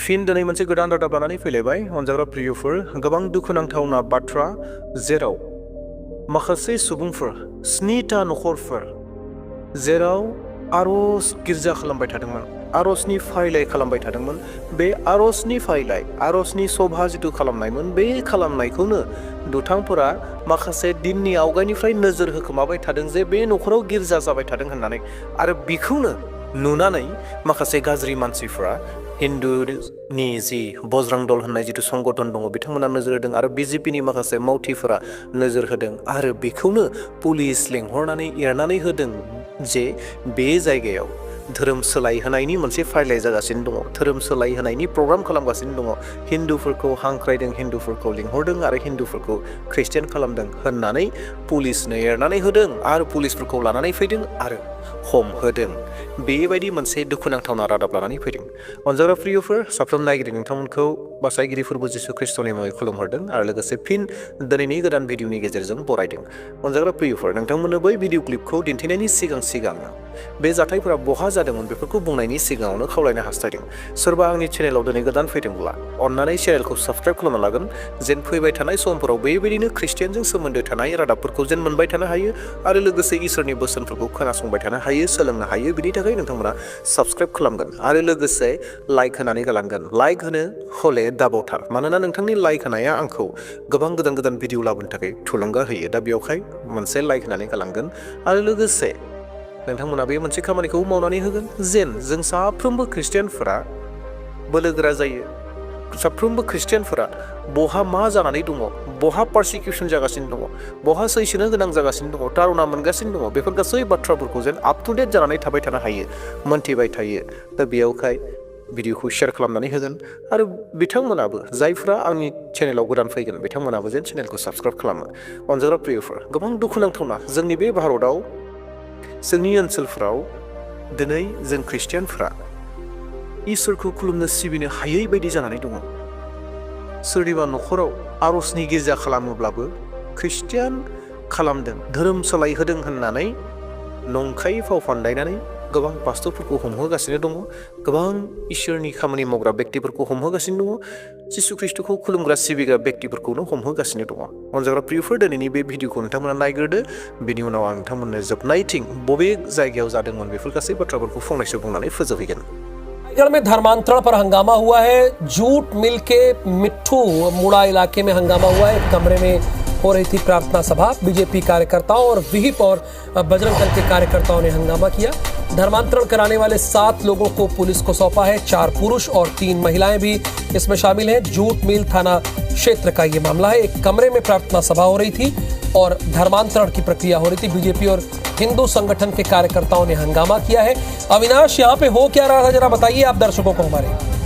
फिन दिनै मोनसे गोदान रादाब लानानै फैलायबाय अनजाग्रा प्रियफोर गोबां दुखुनांथावना बाथ्रा जेराव माखासे सुबुंफोर 9टा नखरफोर जेराव आरज गिर्जा खालामबाय थादोंमोन आरजनि फारिलाइ खालामबाय थादोंमोन बे आरजनि फारिलाइ आरजनि सभा जिथु खालामनायमोन बे खालामनायखौनो दुथांफोरा माखासे दिननि आवगायनिफ्राय नोजोर होखोमाबाय थादों जे बे नखराव गिर्जा जाबाय थादों होननानै आरो बेखौनो नुनानै माखासे गाज्रि मानसिफोरा हिन्दुनि जि बजरं दल होननाय जिथु संगठन दङ बिथांमोना नोजोर होदों आरो बिजेपिनि माखासे मावथिफोरा नोजोर होदों आरो बेखौनो पुलिस लेंहरनानै एरनानै होदों जे बे जायगायाव धोरोम सोलायहोनायनि मोनसे फारिलाइ जागासिनो दङ धोरोम सोलायहोनायनि प्रग्राम खालामगासिनो दङ हिन्दुफोरखौ हांख्रायदों हिन्दुफोरखौ लिंहरदों आरो हिन्दुफोरखौ ख्रिस्टियान खालामदों होननानै पुलिसनो एरनानै होदों आरो पुलिसफोरखौ लानानै फैदों आरो हमहोदों बेबायदि मोनसे दुखुनांथावना रादाब लानानै फैदों अनजाग्रा प्रियफोर साफ्रोम नायगिरि नोंथांमोनखौ बासायगिरिफोरबो जिसु ख्रिस्टनि मुङै खुलुमहरदों आरो लोगोसे फिन दिनैनि गोदान भिडिअनि गेजेरजों बरायदों अनजाग्रा प्रियफोर नोंथांमोननो बै भिडिअ क्लिपखौ दिन्थिनायनि सिगां बे जाथायफोरा बहा जादोंमोन बेफोरखौ बुंनायनि सिगाङावनो खावलायनो हास्थायदों सोरबा आंनि चेनेलाव दिनै गोदान फैदोंब्ला अन्नानै चेनेलखौ साबस्क्राइब खालामना लागोन जेन फैबाय थानाय समफोराव बेबायदिनो ख्रिस्टियानजों सोमोन्दो थानाय रादाबफोरखौ जेन मोनबाय थानो हायो आरो लोगोसे इसोरनि बोसोनफोरखौ खोनासंबाय थानो हायो सोलोंनो हायो बिनि थाखाय नोंथांमोना साबस्क्राइब खालामगोन आरो लोगोसे लाइक होनानै गालांगोन लाइक होनो हले दाबावथार मानोना नोंथांनि लाइक होनाया आंखौ गोबां गोदान भिडिअ लाबोनो थाखाय थुलुंगा होयो दा बेयावहाय मोनसे लाइक होनानै गालांगोन आरो लोगोसे नोंथांमोना बे मोनसे खामानिखौ मावनानै होगोन जेन जों साफ्रोमबो ख्रिस्टियानफोरा बोलोगोरा जायो साफ्रोमबो ख्रिस्टियानफोरा बहा मा जानानै दङ बहा पारसिकिउसन जागासिनो दङ बहा सैसोनो गोनां जागासिनो दङ तारुना मोनगासिनो दङ बेफोर गासै बाथ्राफोरखौ जेन आप टु डेट जानानै थाबाय थानो हायो मोन्थिबाय थायो दा बेयावहाय भिडिअखौ शेयार खालामनानै होगोन आरो बिथांमोनाबो जायफ्रा आंनि चेनेलाव गोदान फैगोन बिथांमोनाबो जेन चेनेलखौ साबस्क्राइब खालामो अनजाग्रा प्रियफोर गोबां दुखुनांथावना जोंनि बे भारताव जोंनि ओनसोलफोराव दिनै जों ख्रिस्टियानफोरा इसोरखौ खुलुमनो सिबिनो हायै बायदि जानानै दङ सोरनिबा नखराव आरजनि गिर्जा खालामोब्लाबो ख्रिस्टियान खालामदों धोरोम सोलायहोदों होननानै नंखाय फाव फान्दायनानै गोबां पास्टरफोरखौ हमहोगासिनो दङ गोबां इसोरनि खामानि मावग्रा व्यक्तिफोरखौ हमहोगासिनो दङ जिसु ख्रिस्टखौ खुलुमग्रा सिबिग्रा व्यक्तिफोरखौनो हमहोगासिनो दङ अनजाग्रा प्रियफोर दिनैनि बे भिडिअखौ नोंथांमोना नायग्रोदो बिनि उनाव आं नोंथांमोननो जोबनायथिं बबे जायगायाव जादोंमोन बेफोर गासै बाथ्राफोरखौ फंनैसो बुंनानै फोजोबहैगोन में धर्मांतरण पर हंगामा हुआ है जूट मिल के मिट्ठू मुड़ा इलाके में हंगामा हुआ है कमरे में हो रही थी प्रार्थना सभा बीजेपी कार्यकर्ताओं और विहिप और बजरंग दल के कार्यकर्ताओं ने हंगामा किया धर्मांतरण कराने वाले 7 लोगों को पुलिस को सौंपा है 4 पुरुष और 3 महिलाएं भी इसमें शामिल हैं जूट मिल थाना क्षेत्र का ये मामला है एक कमरे में प्रार्थना सभा हो रही थी और धर्मांतरण की प्रक्रिया हो रही थी बीजेपी और हिंदू संगठन के कार्यकर्ताओं ने हंगामा किया है अविनाश यहाँ पे हो क्या रहा था जरा बताइए आप दर्शकों को हमारे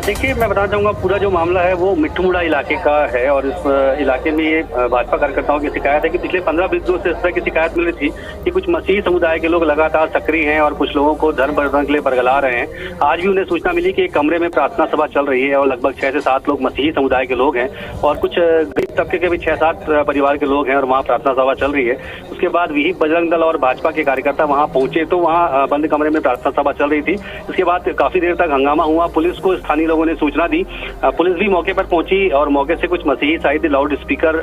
देखिए मैं बताना चाहूँगा पूरा जो मामला है वो मिट्ठूमुड़ा इलाके का है और इस इलाके में ये भाजपा कार्यकर्ताओं की शिकायत है कि पिछले 15-20 दिनों से इस तरह की शिकायत मिल रही थी कि कुछ मसीही समुदाय के लोग लगातार सक्रिय हैं और कुछ लोगों को धर्म बदलने के लिए बरगला रहे हैं आज भी उन्हें सूचना मिली कि एक कमरे में प्रार्थना सभा चल रही है और लगभग 6 से 7 लोग मसीही समुदाय के लोग हैं और कुछ गरीब तबके के भी 6-7 परिवार के लोग हैं और वहाँ प्रार्थना सभा चल रही है उसके बाद वही बजरंग दल और भाजपा के कार्यकर्ता वहाँ पहुंचे तो वहाँ बंद कमरे में प्रार्थना सभा चल रही थी इसके बाद काफी देर तक हंगामा हुआ पुलिस को स्थानीय लोगों ने सूचना दी पुलिस भी मौके पर पहुंची और मौके से कुछ मसीही साहित्य लाउड स्पीकर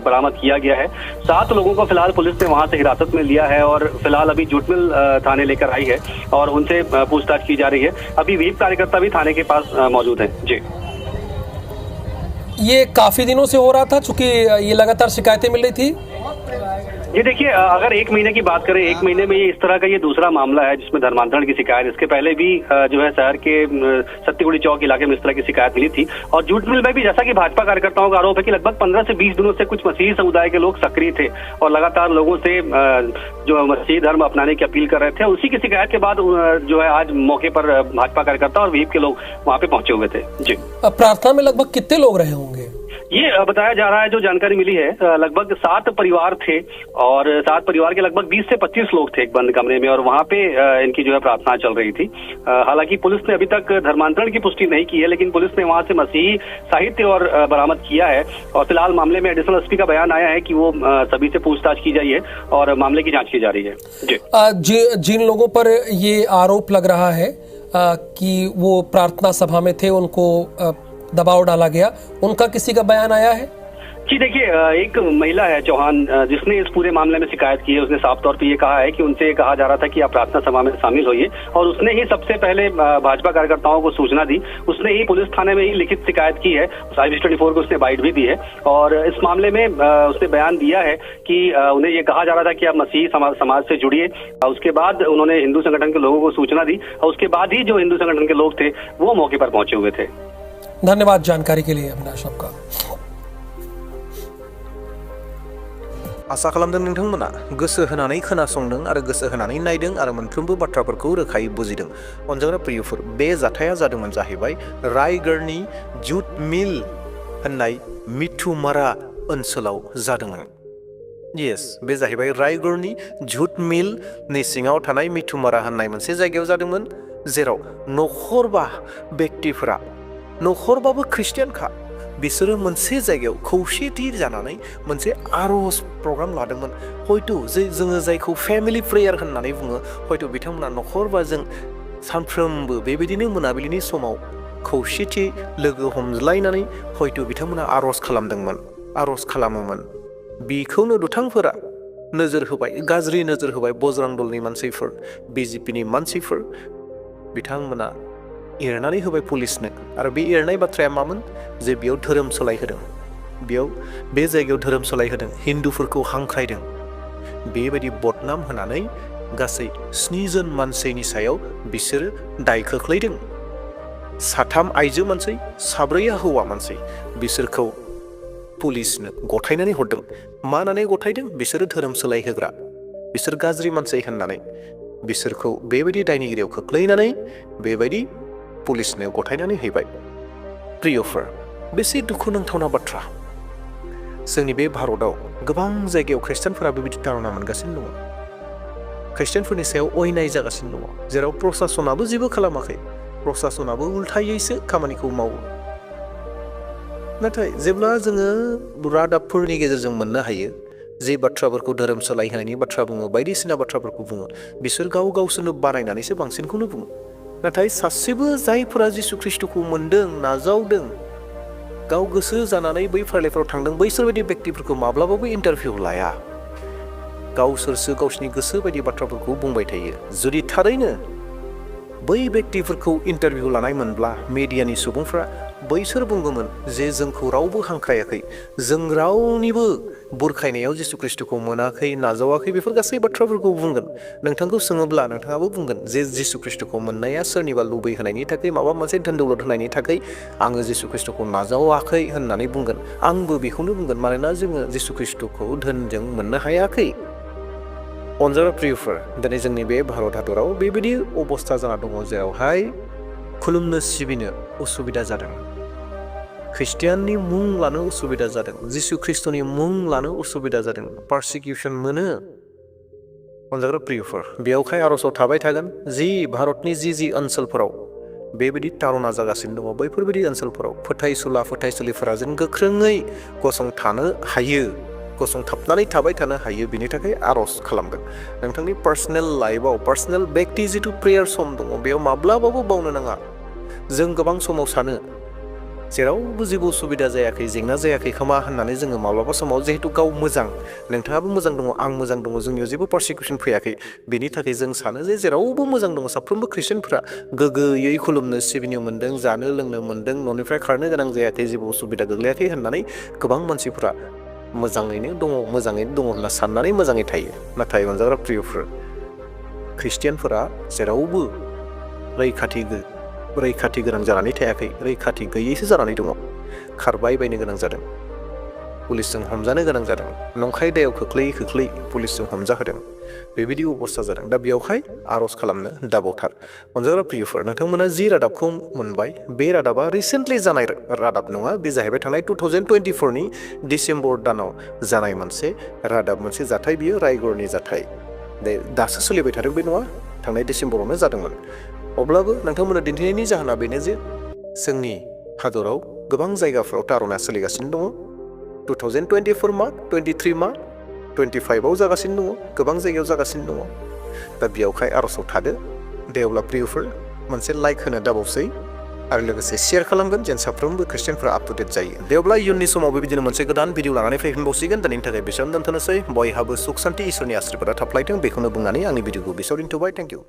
बरामद किया गया है 7 लोगों को फिलहाल पुलिस ने वहां से हिरासत में लिया है और फिलहाल अभी जूटमिल थाने लेकर आई है और उनसे पूछताछ की जा रही है अभी विहिप कार्यकर्ता भी थाने के पास मौजूद हैं जी ये काफी दिनों से हो रहा था चूंकि ये लगातार शिकायतें मिल रही थी ये देखिए अगर 1 महीने की बात करें 1 महीने में ये इस तरह का ये दूसरा मामला है जिसमें धर्मांतरण की शिकायत इसके पहले भी जो है शहर के सत्तीगुड़ी चौक इलाके में इस तरह की शिकायत मिली थी और जूट मिल में भी जैसा कि भाजपा कार्यकर्ताओं का आरोप है कि लगभग 15 से 20 दिनों से कुछ मसीही समुदाय के लोग सक्रिय थे और लगातार लोगों से जो मसीही धर्म अपनाने की अपील कर रहे थे उसी की शिकायत के बाद जो है आज मौके पर भाजपा कार्यकर्ता और विहिप के लोग वहाँ पे पहुंचे हुए थे जी प्रार्थना में लगभग कितने लोग रहे होंगे ये बताया जा रहा है जो जानकारी मिली है लगभग 7 परिवार थे और 7 परिवार के लगभग 20 से 25 लोग थे एक बंद कमरे में और वहाँ पे इनकी जो है प्रार्थना चल रही थी हालांकि पुलिस ने अभी तक धर्मांतरण की पुष्टि नहीं की है लेकिन पुलिस ने वहाँ से मसीही साहित्य और बरामद किया है और फिलहाल मामले में एडिशनल एसपी का बयान आया है कि वो सभी से पूछताछ की जाए और मामले की जाँच की जा रही है जी जिन लोगों पर ये आरोप लग रहा है कि वो प्रार्थना सभा में थे, उनको दबाव डाला गया, उनका किसी का बयान आया है? जी देखिए, एक महिला है चौहान, जिसने इस पूरे मामले में शिकायत की है। उसने साफ तौर पे ये कहा है कि उनसे कहा जा रहा था कि आप प्रार्थना सभा में शामिल होइए, और उसने ही सबसे पहले भाजपा कार्यकर्ताओं को सूचना दी। उसने ही पुलिस थाने में ही लिखित शिकायत की है। IBC24 को उसने बाइट भी दी है, और इस मामले में उसने बयान दिया है कि उन्हें ये कहा जा रहा था कि आप मसीही समाज से जुड़िए। उसके बाद उन्होंने हिंदू संगठन के लोगों को सूचना दी, और उसके बाद ही जो हिंदू संगठन के लोग थे वो मौके पर पहुंचे हुए थे। धन्यवाद जानकारी के लिए अविनाश आपका। आशा खालामदों नोंथांमोना गोसो होनानै खोनासंदों आरो गोसो होनानै नायदों आरो मोनफ्रोमबो बाथ्राफोरखौ रोखायै बुजिदों। अनजाग्रा प्रियफोर, बे जाथाया जादोंमोन जाहैबाय रायगढ़नि जुट मिल होननाय मिठुमारा ओनसोलाव जादोंमोन। येस, बे जाहैबाय रायगढ़नि जुट मिलनि सिङाव थानाय मिठुमारा होननाय मोनसे जायगायाव जादोंमोन, जेराव नखरबा व्यक्तिफोरा, नखरबाबो ख्रिस्टियानखा, बिसोरो मोनसे जायगायाव खौसेथि जानानै मोनसे आर'ज प्रग्राम लादोंमोन। हयथ' जोङो जायखौ फेमिलि प्रेयार होननानै बुङो, हयथ' बिथांमोना नखरबाजों सानफ्रोमबो बेबायदिनो मोनाबिलिनि समाव खौसेथि लोगो हमज्लायनानै हयथ' बिथांमोना आर'ज खालामदोंमोन, आर'ज खालामोमोन। बेखौनो दुथांफोरा नोजोर होबाय, गाज्रि नोजोर होबाय बजरं दलनि मानसिफोर, BJPनि मानसिफोर, बिथांमोना एरनानै होबाय पुलिसनो। आरो बे एरनाय बाथ्राया मामोन? जे बेयाव धोरोम सोलायहोदों, बेयाव बे जायगायाव धोरोम सोलायहोदों, हिन्दुफोरखौ हांख्रायदों, बेबायदि बदनाम होनानै गासै 7 जन मानसिनि सायाव बिसोरो दाय खोख्लैदों। 3 आइजो मानसि, 4 हौवा मानसि, बिसोरखौ पुलिसनो गथायनानै हरदों। मा होननानै गथायदों? बिसोरो धोरोम सोलायहोग्रा, बिसोर गाज्रि मानसि होननानै बिसोरखौ बेबायदि दायनिगिरियाव खोख्लैनानै बेबायदि पुलिसनो गथायनानै हैबाय। प्रियफोर, बेसे दुखुनांथावना बाथ्रा। जोंनि बे भारतआव गोबां जायगायाव ख्रिस्टानफोरा बेबायदि तारना मोनगासिनो दङ, ख्रिस्टानफोरनि सायाव अयनाय जागासिनो दङ, जेराव प्रशासनाबो जेबो खालामाखै, प्रशासनाबो उल्थायैसो खामानिखौ मावो। नाथाय जेब्ला जोङो रादाबफोरनि गेजेरजों मोननो हायो, जे बाथ्राफोरखौ धोरोम सोलायहोनायनि बाथ्रा बुङो, बायदिसिना बाथ्राफोरखौ बुङो, बिसोर गावसोरनो बानायनानैसो बांसिनखौनो बुङो। नाथाय सासेबो जायफोरा जिसु ख्रिस्टखौ मोनदों, नाजावदों, गाव गोसो जानानै बै फारिलाइफोराव थांदों, बैसोर बायदि व्यक्तिफोरखौ माब्लाबाबो इन्टारभिउ लाया। गावसोरसो गावसिनि गोसो बायदि बाथ्राफोरखौ बुंबाय थायो। जुदि थारैनो बै व्यक्तिफोरखौ इन्टारभिउ लानाय मोनब्ला मिडियानि सुबुंफ्रा बैसोर बुंगौमोन जे जोंखौ रावबो हांख्रायाखै, जों रावनिबो बुरखायनायाव जिसु ख्रिस्टखौ मोनाखै, नाजावाखै, बेफोर गासै बाथ्राफोरखौ बुंगोन। नोंथांखौ सोङोब्ला नोंथाङाबो बुंगोन जे जिसु ख्रिस्टखौ मोननाया सोरनिबा लुबैहोनायनि थाखाय, माबा मोनसे धोन दौलत होनायनि थाखाय आङो जिसु ख्रिस्टखौ नाजावाखै होननानै बुंगोन। आंबो बेखौनो बुंगोन, मानोना जोङो जिसु ख्रिस्टखौ धोनजों मोननो हायाखै। अनजाग्रा प्रियफोर, दिनै जोंनि बे भारत हादराव बेबायदि अबस्था जाना दङ, जेरावहाय खुलुमनो सिबिनो उसुबिदा जादों, ख्रिस्टियाननि मुं लानो उसुबिदा जादों, जिसु ख्रिस्टनि मुं लानो उसुबिदा जादों, पारसिकिउसन मोनो। अनजाग्रा प्रियफोर, बेयावहाय आर'जआव थाबाय थागोन, जि भारतनि जि ओनसोलफोराव बेबायदि तारना जागासिनो दङ, बैफोरबायदि ओनसोलफोराव फोथायसुलिफोरा जेन गोख्रोङै गसंथानो हायो, गसंथाबनानै थाबाय थानो हायो, बिनि थाखाय आर'ज खालामगोन। नोंथांनि पार्सनेल लाइफआव, पार्सनेल व्यक्ति जिथु प्रेयार सम दङ, बेयाव माब्लाबाबो बावनो नाङा। जों गोबां समाव सानो जेरावबो जेबो उसुबिदा जायाखै, जेंना जायाखै खोमा होननानै जोङो माब्लाबा समाव, जिहेतु गाव मोजां, नोंथाङाबो मोजां दङ, आं मोजां दङ, जोंनियाव जेबो पारसिकिउसन फैयाखै, बेनि थाखाय जों सानो जे जेरावबो मोजां दङ, साफ्रोमबो ख्रिस्टियानफोरा गोगोयै खुलुमनो सिबिनो मोन्दों, जानो लोंनो मोन्दों, न'निफ्राय खारनो गोनां जायाखै, जेबो उसुबिदा गोग्लैयाखै होननानै गोबां मानसिफोरा मोजाङैनो दङ होनना साननानै मोजाङै थायो। नाथाय अनजाग्रा प्रियफोर, ख्रिस्टियानफोरा जेरावबो रैखाथि गोनां जानानै थायाखै, रैखाथि गैयैसो जानानै दङ। खारबाय बायनो गोनां जादों, पुलिसजों हमजानो गोनां जादों, नंखाय दायाव खोख्लै पुलिसजों हमजाहोदों, बेबायदि अबस्था जादों। दा बेयावहाय आर'ज खालामनो दाबावथार। अनजाग्रा प्रियफोर, नोंथांमोना जि रादाबखौ मोनबाय, बे रादाबा रिसेन्टलि जानाय रादाब नङा, बे जाहैबाय थांनाय 2024नि डिसेम्बर दानाव जानाय मोनसे रादाब, मोनसे जाथाय, बियो रायगढ़नि जाथाय। दासो सोलिबाय थादों बे नङा, थांनाय डिसेम्बरावनो जादोंमोन। अब्लाबो नोंथांमोना दिन्थिनायनि जाहोना बेनो जे जोंनि हादराव गोबां जायगाफोराव तारना सोलिगासिनो दङ। 2024 मा, 23 मा, 25आव जागासिनो दङ, गोबां जायगायाव जागासिनो दङ। दा बेयावहाय आर'जआव थादो। दे अब्ला प्रियफोर, मोनसे लाइक होनो दाबावसै आरो लोगोसे शेयार खालामगोन जेन साफ्रोमबो ख्रिस्टियानफोरा आप टु डेट जायो। दे अब्ला इयुननि समाव बेबायदिनो मोनसे गोदान भिडिअ लानानै फैफिनबावसिगोन। दिनैनि थाखाय बेसेबां दोनथ'नोसै। बयहाबो सुख सान्ति इसोरनि आशीर्बादा थाफ्लायथों बेखौनो बुंनानै आंनि भिडिअखौ बेसेयाव दोनथ'बाय। Thank you.